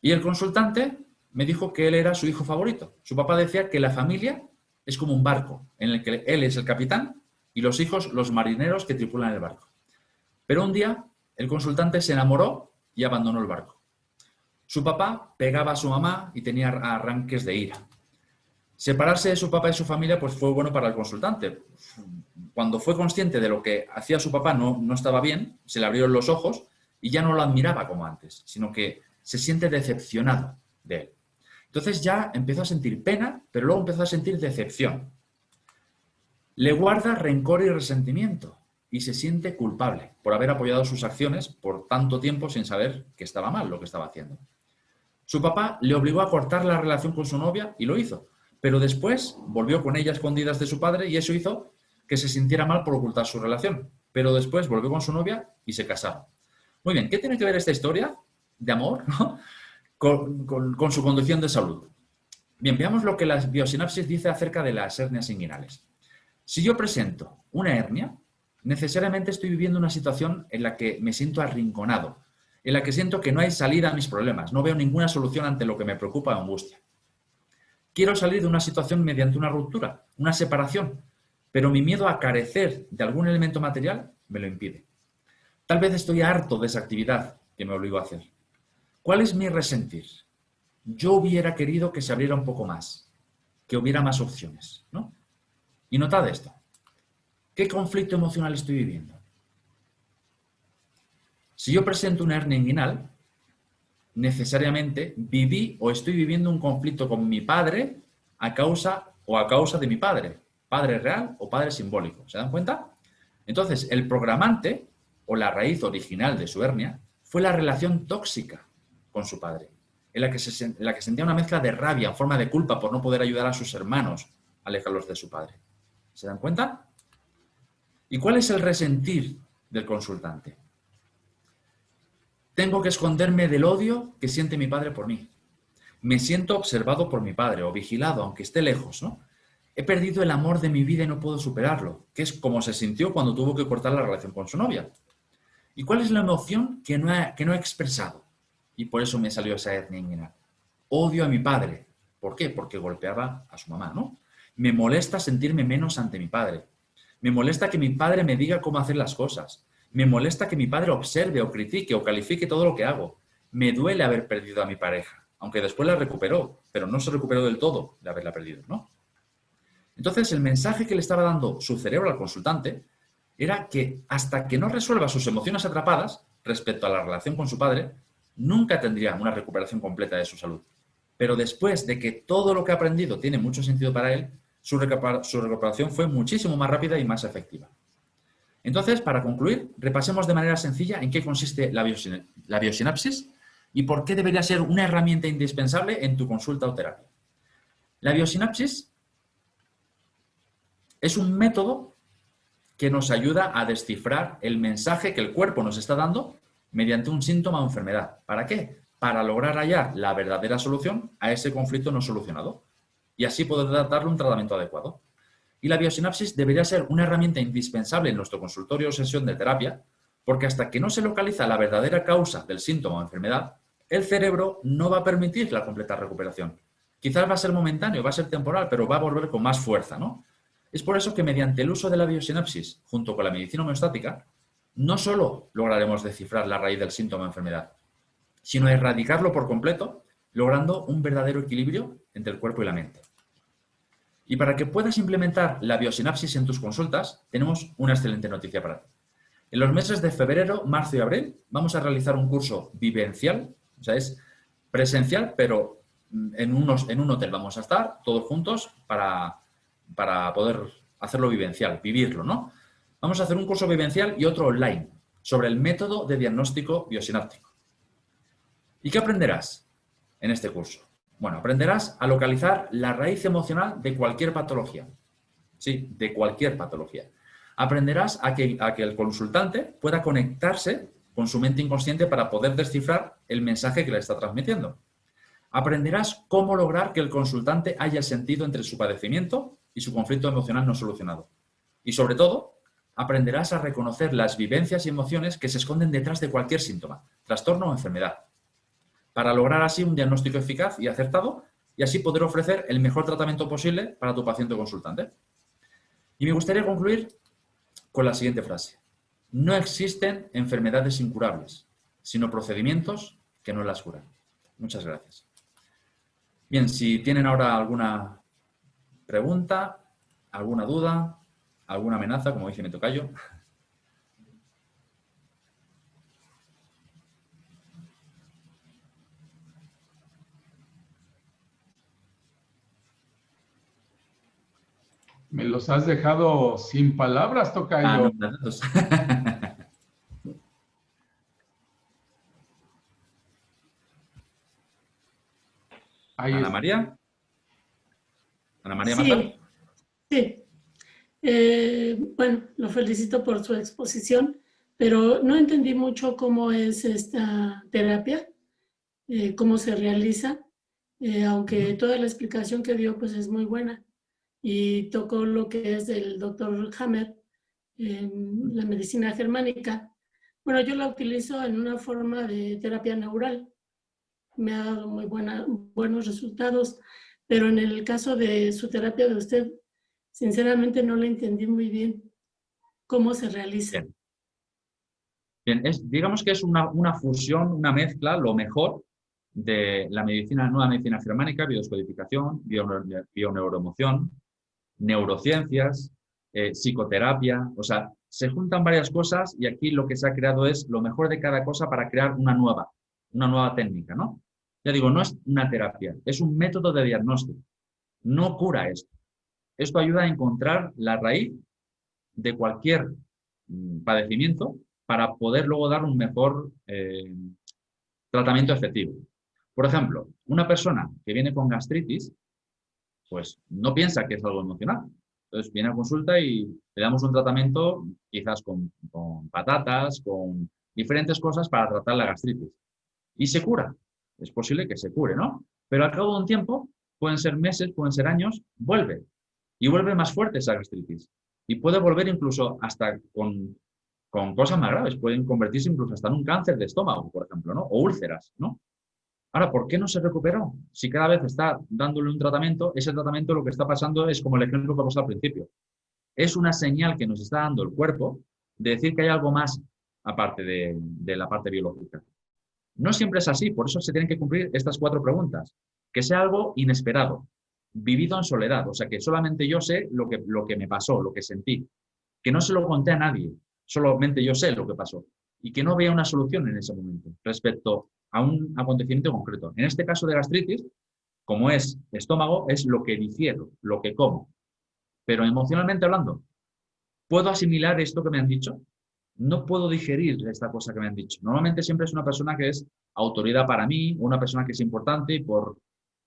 Y el consultante me dijo que él era su hijo favorito. Su papá decía que la familia es como un barco, en el que él es el capitán y los hijos los marineros que tripulan el barco. Pero un día el consultante se enamoró y abandonó el barco. Su papá pegaba a su mamá y tenía arranques de ira. Separarse de su papá y su familia pues fue bueno para el consultante. Cuando fue consciente de lo que hacía su papá no estaba bien, se le abrieron los ojos y ya no lo admiraba como antes, sino que se siente decepcionado de él. Entonces ya empezó a sentir pena, pero luego empezó a sentir decepción. Le guarda rencor y resentimiento y se siente culpable por haber apoyado sus acciones por tanto tiempo sin saber que estaba mal lo que estaba haciendo. Su papá le obligó a cortar la relación con su novia y lo hizo, pero después volvió con ella a escondidas de su padre y eso hizo que se sintiera mal por ocultar su relación. Pero después volvió con su novia y se casaron. Muy bien, ¿qué tiene que ver esta historia de amor, ¿no? con su condición de salud? Bien, veamos lo que la biosinapsis dice acerca de las hernias inguinales. Si yo presento una hernia, necesariamente estoy viviendo una situación en la que me siento arrinconado, en la que siento que no hay salida a mis problemas, no veo ninguna solución ante lo que me preocupa o angustia. Quiero salir de una situación mediante una ruptura, una separación, pero mi miedo a carecer de algún elemento material me lo impide. Tal vez estoy harto de esa actividad que me obligo a hacer. ¿Cuál es mi resentir? Yo hubiera querido que se abriera un poco más, que hubiera más opciones, ¿no? Y notad esto. ¿Qué conflicto emocional estoy viviendo? Si yo presento una hernia inguinal, necesariamente viví o estoy viviendo un conflicto con mi padre a causa de mi padre, padre real o padre simbólico. ¿Se dan cuenta? Entonces, el programante o la raíz original de su hernia fue la relación tóxica con su padre, en la que sentía una mezcla de rabia en forma de culpa por no poder ayudar a sus hermanos a alejarlos de su padre. ¿Se dan cuenta? ¿Y cuál es el resentir del consultante? Tengo que esconderme del odio que siente mi padre por mí. Me siento observado por mi padre o vigilado, aunque esté lejos, ¿no? He perdido el amor de mi vida y no puedo superarlo, que es como se sintió cuando tuvo que cortar la relación con su novia. ¿Y cuál es la emoción que no he expresado? Y por eso me salió esa hernia inguinal. Odio a mi padre. ¿Por qué? Porque golpeaba a su mamá, ¿no? Me molesta sentirme menos ante mi padre. Me molesta que mi padre me diga cómo hacer las cosas. Me molesta que mi padre observe o critique o califique todo lo que hago. Me duele haber perdido a mi pareja, aunque después la recuperó, pero no se recuperó del todo de haberla perdido, ¿no? Entonces, el mensaje que le estaba dando su cerebro al consultante era que hasta que no resuelva sus emociones atrapadas respecto a la relación con su padre, nunca tendría una recuperación completa de su salud. Pero después de que todo lo que ha aprendido tiene mucho sentido para él, su recuperación fue muchísimo más rápida y más efectiva. Entonces, para concluir, repasemos de manera sencilla en qué consiste la biosinapsis y por qué debería ser una herramienta indispensable en tu consulta o terapia. La biosinapsis es un método que nos ayuda a descifrar el mensaje que el cuerpo nos está dando mediante un síntoma o enfermedad. ¿Para qué? Para lograr hallar la verdadera solución a ese conflicto no solucionado y así poder darle un tratamiento adecuado. Y la biosinapsis debería ser una herramienta indispensable en nuestro consultorio o sesión de terapia, porque hasta que no se localiza la verdadera causa del síntoma o enfermedad, el cerebro no va a permitir la completa recuperación. Quizás va a ser momentáneo, va a ser temporal, pero va a volver con más fuerza, ¿no? Es por eso que mediante el uso de la biosinapsis, junto con la medicina homeostática, no solo lograremos descifrar la raíz del síntoma o enfermedad, sino erradicarlo por completo, logrando un verdadero equilibrio entre el cuerpo y la mente. Y para que puedas implementar la biosinapsis en tus consultas, tenemos una excelente noticia para ti. En los meses de febrero, marzo y abril vamos a realizar un curso vivencial, o sea, es presencial, pero en un hotel vamos a estar todos juntos para poder hacerlo vivencial, vivirlo, ¿no? Vamos a hacer un curso vivencial y otro online sobre el método de diagnóstico biosináptico. ¿Y qué aprenderás en este curso? Bueno, aprenderás a localizar la raíz emocional de cualquier patología. Sí, de cualquier patología. Aprenderás a que el consultante pueda conectarse con su mente inconsciente para poder descifrar el mensaje que le está transmitiendo. Aprenderás cómo lograr que el consultante haya el sentido entre su padecimiento y su conflicto emocional no solucionado. Y sobre todo, aprenderás a reconocer las vivencias y emociones que se esconden detrás de cualquier síntoma, trastorno o enfermedad, para lograr así un diagnóstico eficaz y acertado y así poder ofrecer el mejor tratamiento posible para tu paciente o consultante. Y me gustaría concluir con la siguiente frase. No existen enfermedades incurables, sino procedimientos que no las curan. Muchas gracias. Bien, si tienen ahora alguna pregunta, alguna duda, alguna amenaza, como dice mi tocayo. Me los has dejado sin palabras, tocayo. No, Ana María. Ana María Mata. Sí. Bueno, lo felicito por su exposición, pero no entendí mucho cómo es esta terapia, cómo se realiza, aunque toda la explicación que dio pues es muy buena y tocó lo que es del doctor Hammer en la medicina germánica. Bueno, yo la utilizo en una forma de terapia neural. Me ha dado muy buenos resultados, pero en el caso de su terapia de usted, sinceramente no la entendí muy bien cómo se realiza. Bien, digamos que es una fusión, una mezcla, lo mejor de la nueva medicina germánica, biodescodificación, bioneuroemoción, neurociencias, psicoterapia, o sea, se juntan varias cosas y aquí lo que se ha creado es lo mejor de cada cosa para crear una nueva técnica, ¿no? Ya digo, no es una terapia, es un método de diagnóstico. No cura esto. Esto ayuda a encontrar la raíz de cualquier padecimiento para poder luego dar un mejor tratamiento efectivo. Por ejemplo, una persona que viene con gastritis, pues no piensa que es algo emocional. Entonces viene a consulta y le damos un tratamiento quizás con patatas, con diferentes cosas para tratar la gastritis. Y se cura. Es posible que se cure, ¿no? Pero al cabo de un tiempo, pueden ser meses, pueden ser años, vuelve. Y vuelve más fuerte esa gastritis. Y puede volver incluso hasta con cosas más graves. Pueden convertirse incluso hasta en un cáncer de estómago, por ejemplo, ¿no? O úlceras, ¿no? Ahora, ¿por qué no se recuperó? Si cada vez está dándole un tratamiento, ese tratamiento lo que está pasando es como el ejemplo que he puesto al principio. Es una señal que nos está dando el cuerpo de decir que hay algo más aparte de la parte biológica. No siempre es así, por eso se tienen que cumplir estas 4 preguntas. Que sea algo inesperado, vivido en soledad, o sea, que solamente yo sé lo que me pasó, lo que sentí. Que no se lo conté a nadie, solamente yo sé lo que pasó. Y que no vea una solución en ese momento respecto a un acontecimiento concreto. En este caso de gastritis, como es estómago, es lo que digiero, lo que como. Pero emocionalmente hablando, ¿puedo asimilar esto que me han dicho? No puedo digerir esta cosa que me han dicho. Normalmente siempre es una persona que es autoridad para mí, una persona que es importante y por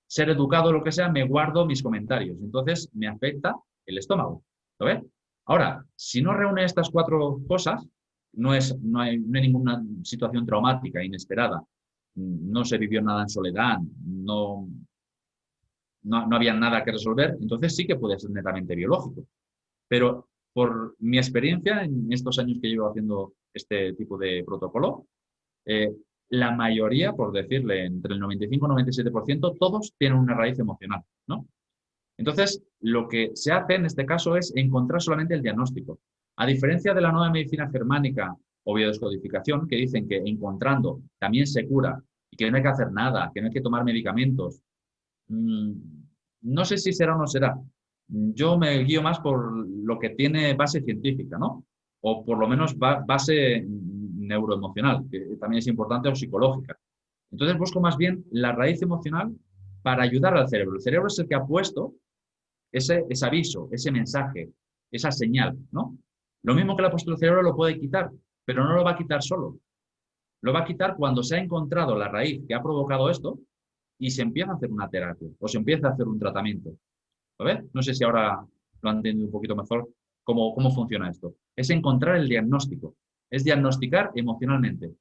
ser educado o lo que sea, me guardo mis comentarios. Entonces me afecta el estómago. ¿Lo ves? Ahora, si no reúne estas 4 cosas, no hay ninguna situación traumática, inesperada. No se vivió nada en soledad, no había nada que resolver, entonces sí que puede ser netamente biológico. Pero por mi experiencia en estos años que llevo haciendo este tipo de protocolo, la mayoría, por decirle, entre el 95 y 97%, todos tienen una raíz emocional, ¿no? Entonces, lo que se hace en este caso es encontrar solamente el diagnóstico. A diferencia de la nueva medicina germánica o biodescodificación, que dicen que encontrando también se cura y que no hay que hacer nada, que no hay que tomar medicamentos, no sé si será o no será. Yo me guío más por lo que tiene base científica, ¿no? O por lo menos base neuroemocional, que también es importante, o psicológica. Entonces busco más bien la raíz emocional para ayudar al cerebro. El cerebro es el que ha puesto ese aviso, ese mensaje, esa señal, ¿no? Lo mismo que le ha puesto el cerebro lo puede quitar, pero no lo va a quitar solo. Lo va a quitar cuando se ha encontrado la raíz que ha provocado esto y se empieza a hacer una terapia o se empieza a hacer un tratamiento. ¿Lo ves? No sé si ahora lo han entendido un poquito mejor cómo funciona esto. Es encontrar el diagnóstico. Es diagnosticar emocionalmente.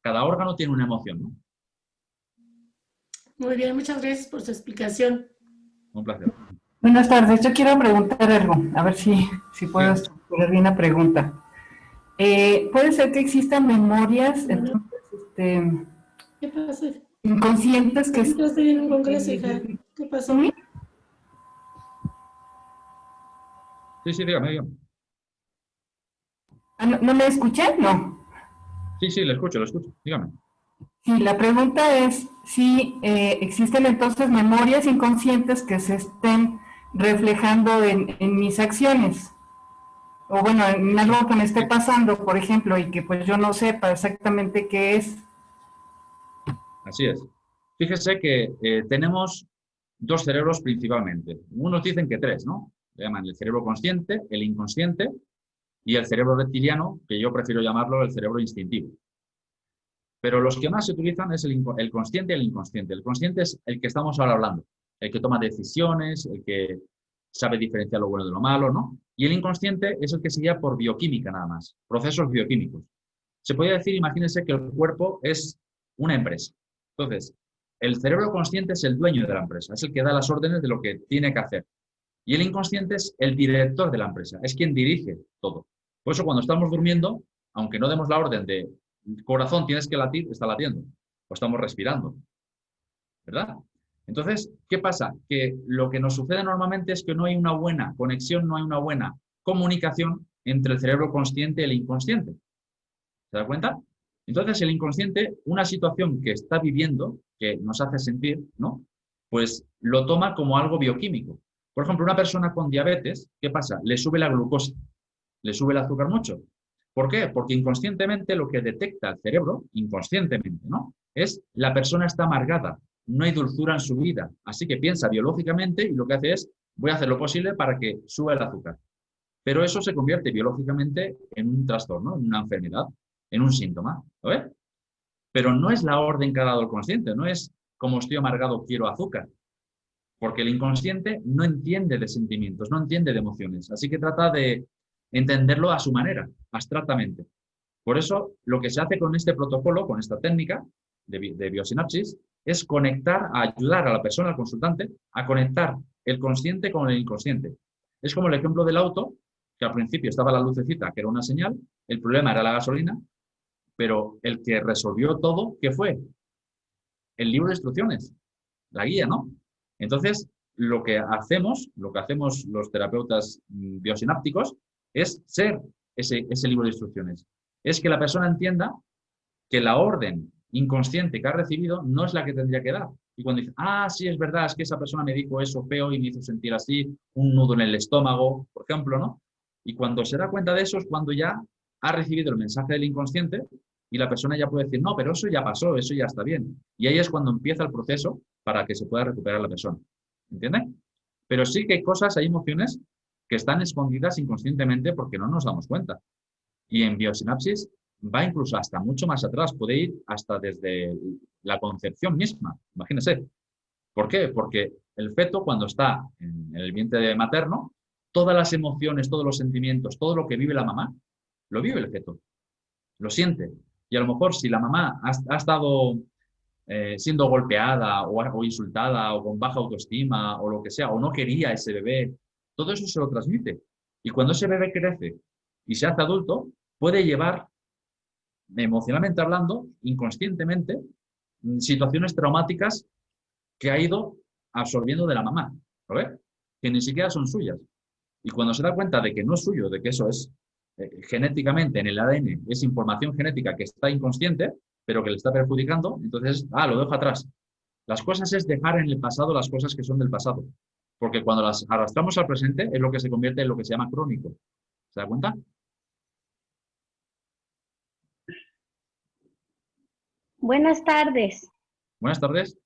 Cada órgano tiene una emoción, ¿no? Muy bien, muchas gracias por su explicación. Un placer. Buenas tardes, yo quiero preguntar algo, a ver si puedo Sí. estructurar bien la pregunta. Puede ser que existan memorias entonces, ¿Qué pasa? inconscientes que... Yo estoy en un congreso, hija. ¿Qué pasó? Sí, dígame. ¿No me escuchan? No. Sí, le escucho, dígame. Sí, la pregunta es si existen entonces memorias inconscientes que se estén reflejando en mis acciones. O bueno, en algo que me esté pasando, por ejemplo, y que pues yo no sepa exactamente qué es. Así es. Fíjese que tenemos dos cerebros principalmente. Unos dicen que tres, ¿no? Le llaman el cerebro consciente, el inconsciente y el cerebro reptiliano, que yo prefiero llamarlo el cerebro instintivo. Pero los que más se utilizan es el consciente y el inconsciente. El consciente es el que estamos ahora hablando, el que toma decisiones, el que sabe diferenciar lo bueno de lo malo, ¿no? Y el inconsciente es el que se guía por bioquímica nada más, procesos bioquímicos. Se podría decir, imagínense que el cuerpo es una empresa. Entonces, el cerebro consciente es el dueño de la empresa, es el que da las órdenes de lo que tiene que hacer. Y el inconsciente es el director de la empresa, es quien dirige todo. Por eso cuando estamos durmiendo, aunque no demos la orden de corazón tienes que latir, está latiendo, o estamos respirando, ¿verdad? Entonces, ¿qué pasa? Que lo que nos sucede normalmente es que no hay una buena conexión, no hay una buena comunicación entre el cerebro consciente y el inconsciente. ¿Se da cuenta? Entonces, el inconsciente, una situación que está viviendo, que nos hace sentir, ¿no? Pues lo toma como algo bioquímico. Por ejemplo, una persona con diabetes, ¿qué pasa? Le sube la glucosa, le sube el azúcar mucho. ¿Por qué? Porque inconscientemente lo que detecta el cerebro, inconscientemente, ¿no? Es la persona está amargada, no hay dulzura en su vida. Así que piensa biológicamente y lo que hace es, voy a hacer lo posible para que suba el azúcar. Pero eso se convierte biológicamente en un trastorno, en una enfermedad, en un síntoma. ¿Lo ves? Pero no es la orden que ha dado el consciente, no es como estoy amargado, quiero azúcar. Porque el inconsciente no entiende de sentimientos, no entiende de emociones. Así que trata de entenderlo a su manera, abstractamente. Por eso, lo que se hace con este protocolo, con esta técnica de biosinapsis, es conectar, ayudar a la persona, al consultante, a conectar el consciente con el inconsciente. Es como el ejemplo del auto, que al principio estaba la lucecita, que era una señal, el problema era la gasolina, pero el que resolvió todo, ¿qué fue? El libro de instrucciones, la guía, ¿no? Entonces, lo que hacemos los terapeutas biosinápticos, es ser ese libro de instrucciones. Es que la persona entienda que la orden inconsciente que ha recibido no es la que tendría que dar. Y cuando dice, sí, es verdad, es que esa persona me dijo eso feo y me hizo sentir así, un nudo en el estómago, por ejemplo, ¿no? Y cuando se da cuenta de eso es cuando ya ha recibido el mensaje del inconsciente y la persona ya puede decir, no, pero eso ya pasó, eso ya está bien. Y ahí es cuando empieza el proceso para que se pueda recuperar la persona. ¿Entiendes? Pero sí que hay cosas, hay emociones que están escondidas inconscientemente porque no nos damos cuenta. Y en biosinapsis va incluso hasta mucho más atrás, puede ir hasta desde la concepción misma, imagínense. ¿Por qué? Porque el feto cuando está en el vientre materno, todas las emociones, todos los sentimientos, todo lo que vive la mamá, lo vive el feto, lo siente. Y a lo mejor si la mamá ha estado siendo golpeada o insultada o con baja autoestima o lo que sea, o no quería ese bebé, todo eso se lo transmite. Y cuando ese bebé crece y se hace adulto, puede llevar, emocionalmente hablando, inconscientemente, situaciones traumáticas que ha ido absorbiendo de la mamá, ¿lo ves? Que ni siquiera son suyas. Y cuando se da cuenta de que no es suyo, de que eso es genéticamente en el ADN, es información genética que está inconsciente, pero que le está perjudicando, entonces, lo dejo atrás. Las cosas es dejar en el pasado las cosas que son del pasado. Porque cuando las arrastramos al presente es lo que se convierte en lo que se llama crónico. ¿Se da cuenta? Buenas tardes. Buenas tardes.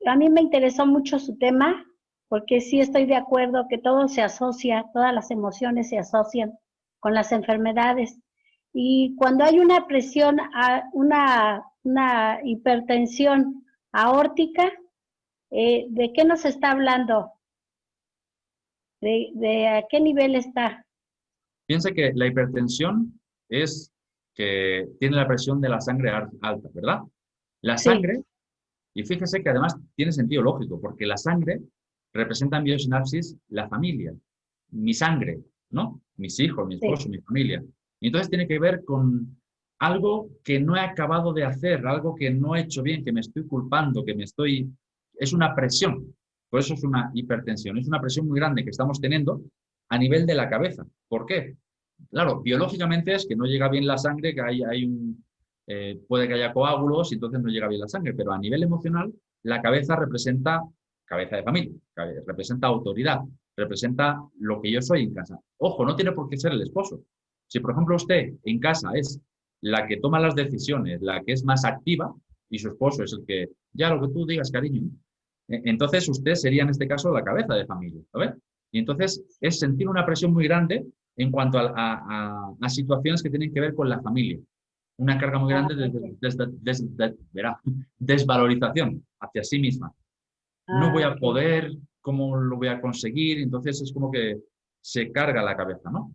A mí me interesó mucho su tema, porque sí estoy de acuerdo que todo se asocia, todas las emociones se asocian con las enfermedades. Y cuando hay una presión, una hipertensión aórtica, ¿de qué nos está hablando? ¿De a qué nivel está? Piense que la hipertensión es que tiene la presión de la sangre alta, ¿verdad? La Sí, sangre, y fíjese que además tiene sentido lógico, porque la sangre representa en biosinapsis la familia, mi sangre, ¿no? Mis hijos, mi sí. esposo, mi familia. Y entonces tiene que ver con algo que no he acabado de hacer, algo que no he hecho bien, que me estoy culpando, que me estoy... Es una presión. Por eso es una hipertensión. Es una presión muy grande que estamos teniendo a nivel de la cabeza. ¿Por qué? Claro, biológicamente es que no llega bien la sangre, que puede que haya coágulos y entonces no llega bien la sangre, pero a nivel emocional, la cabeza representa cabeza de familia, representa autoridad, representa lo que yo soy en casa. Ojo, no tiene por qué ser el esposo. Si, por ejemplo, usted en casa es la que toma las decisiones, la que es más activa, y su esposo es el que, ya lo que tú digas, cariño, entonces usted sería en este caso la cabeza de familia, ¿sabes? Y entonces es sentir una presión muy grande en cuanto a situaciones que tienen que ver con la familia. Una carga muy Ah, grande de, ok. verá, desvalorización hacia sí misma. No voy Ah, a ok. poder, ¿cómo lo voy a conseguir? Entonces es como que se carga la cabeza, ¿no?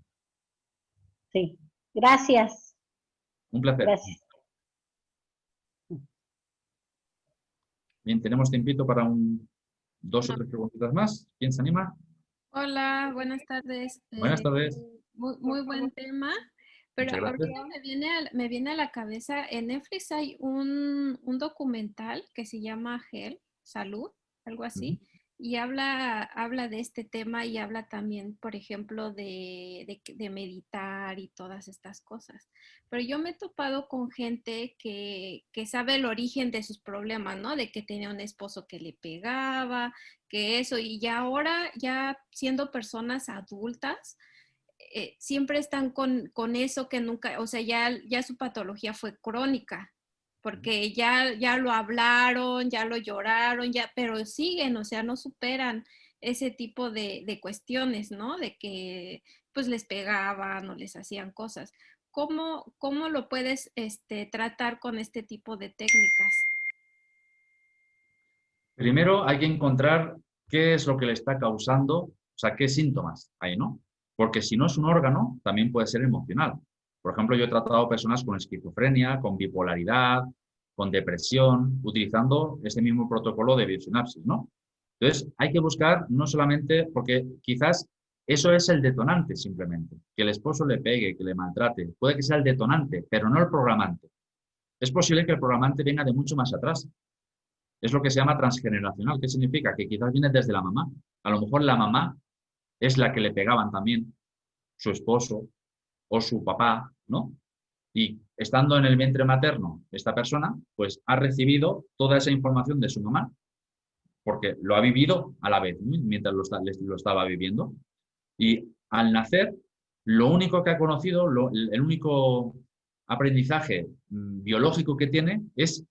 Sí. Gracias. Un placer. Gracias. Bien, tenemos tiempito para dos o Ah, tres preguntitas más. ¿Quién se anima? hola, buenas tardes. Buenas tardes. Muy buen tema, pero Muchas gracias. ahorita me viene a la cabeza, en Netflix hay un documental que se llama Health, Salud, algo Ujú. así, y habla de este tema y habla también, por ejemplo, de meditar y todas estas cosas. Pero yo me he topado con gente que sabe el origen de sus problemas, ¿no? De que tenía un esposo que le pegaba, que eso, y ya ahora, ya siendo personas adultas, siempre están con eso que nunca, o sea, ya su patología fue crónica, porque ya lo hablaron, ya lo lloraron, ya, pero siguen, o sea, no superan ese tipo de cuestiones, ¿no? De que pues les pegaban o les hacían cosas. ¿Cómo lo puedes tratar con este tipo de técnicas? Primero hay que encontrar qué es lo que le está causando, o sea, qué síntomas hay, ¿no? Porque si no es un órgano, también puede ser emocional. Por ejemplo, yo he tratado personas con esquizofrenia, con bipolaridad, con depresión, utilizando este mismo protocolo de biosinapsis, ¿no? Entonces, hay que buscar no solamente, porque quizás eso es el detonante simplemente, que el esposo le pegue, que le maltrate, puede que sea el detonante, pero no el programante. Es posible que el programante venga de mucho más atrás. Es lo que se llama transgeneracional. ¿Qué significa? Que quizás viene desde la mamá. A lo mejor la mamá es la que le pegaban también, su esposo o su papá, ¿no? Y estando en el vientre materno, esta persona, pues ha recibido toda esa información de su mamá, porque lo ha vivido a la vez, ¿no? Mientras lo estaba viviendo. Y al nacer, lo único que ha conocido, el único aprendizaje biológico que tiene es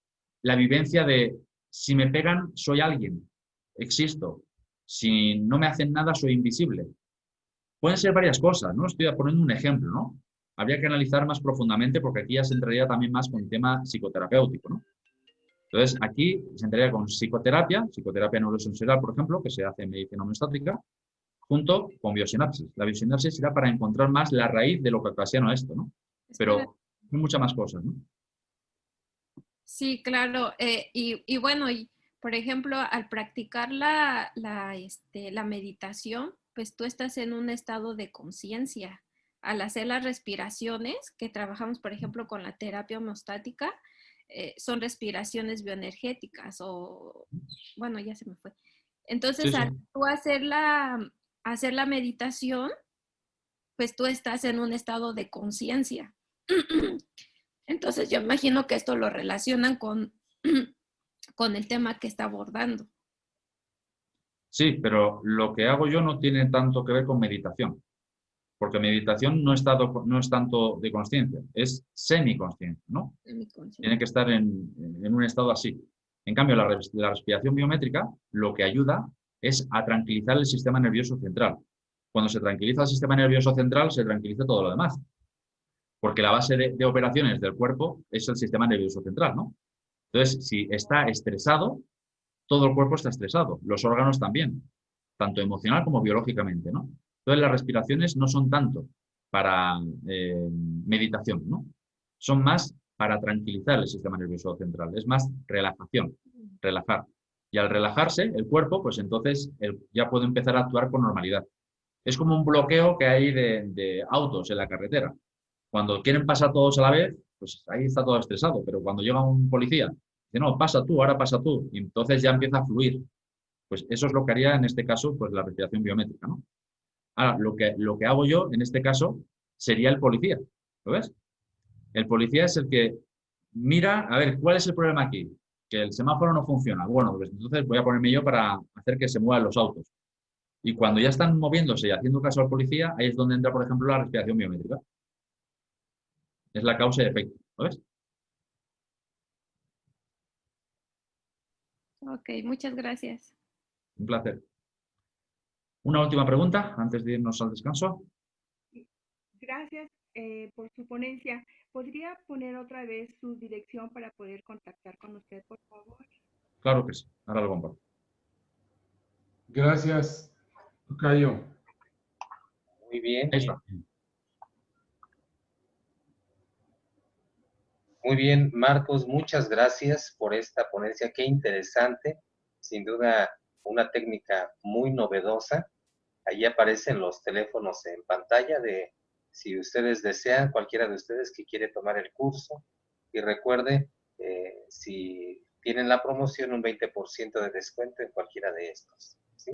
la vivencia de si me pegan, soy alguien, existo. Si no me hacen nada, soy invisible. Pueden ser varias cosas, ¿no? Estoy poniendo un ejemplo, ¿no? Habría que analizar más profundamente porque aquí ya se entraría también más con el tema psicoterapéutico, ¿no? Entonces, aquí se entraría con psicoterapia neurosensorial, por ejemplo, que se hace en medicina homeostática, junto con biosinapsis. La biosinapsis será para encontrar más la raíz de lo que ocasiona esto, ¿no? Espera. Pero hay muchas más cosas, ¿no? Sí, claro. Y bueno, por ejemplo, al practicar la meditación, pues tú estás en un estado de conciencia. Al hacer las respiraciones, que trabajamos, por ejemplo, con la terapia homeostática, son respiraciones bioenergéticas o, bueno, ya se me fue. Sí, Entonces, sí. al tú hacer la meditación, pues tú estás en un estado de conciencia. Entonces yo imagino que esto lo relacionan con el tema que está abordando. Sí, pero lo que hago yo no tiene tanto que ver con meditación, porque meditación no es tanto de consciencia, es semiconsciencia, ¿no? En mi Tiene conciencia. que estar en un estado así. En cambio, la respiración biométrica lo que ayuda es a tranquilizar el sistema nervioso central. Cuando se tranquiliza el sistema nervioso central, se tranquiliza todo lo demás, porque la base de operaciones del cuerpo es el sistema nervioso central, ¿no? Entonces, si está estresado, todo el cuerpo está estresado, los órganos también. tanto emocional como biológicamente, ¿no? Entonces las respiraciones no son tanto para meditación, ¿no? Son más para tranquilizar el sistema nervioso central, es más relajación, relajar. Y al relajarse el cuerpo, pues entonces ya puede empezar a actuar con normalidad. Es como un bloqueo que hay de autos en la carretera. Cuando quieren pasar todos a la vez, pues ahí está todo estresado, pero cuando llega un policía, dice, no, pasa tú, ahora pasa tú, y entonces ya empieza a fluir. Pues eso es lo que haría en este caso, pues la respiración biométrica, ¿no? Ahora, lo que hago yo en este caso sería el policía, ¿lo ves? El policía es el que mira, a ver, ¿cuál es el problema aquí? Que el semáforo no funciona. Bueno, pues entonces voy a ponerme yo para hacer que se muevan los autos. Y cuando ya están moviéndose y haciendo caso al policía, ahí es donde entra, por ejemplo, la respiración biométrica. Es la causa y efecto, ¿lo ves? Ok, muchas gracias. Un placer. Una última pregunta antes de irnos al descanso. Gracias por su ponencia. ¿Podría poner otra vez su dirección para poder contactar con usted, por favor? Claro que sí. Ahora lo comparto. Gracias, tocayo. Muy bien. Ahí está. Muy bien, Marcos, muchas gracias por esta ponencia. Qué interesante. Sin duda, una técnica muy novedosa. Ahí aparecen los teléfonos en pantalla de si ustedes desean, cualquiera de ustedes que quiere tomar el curso. Y recuerde, si tienen la promoción, un 20% de descuento en cualquiera de estos.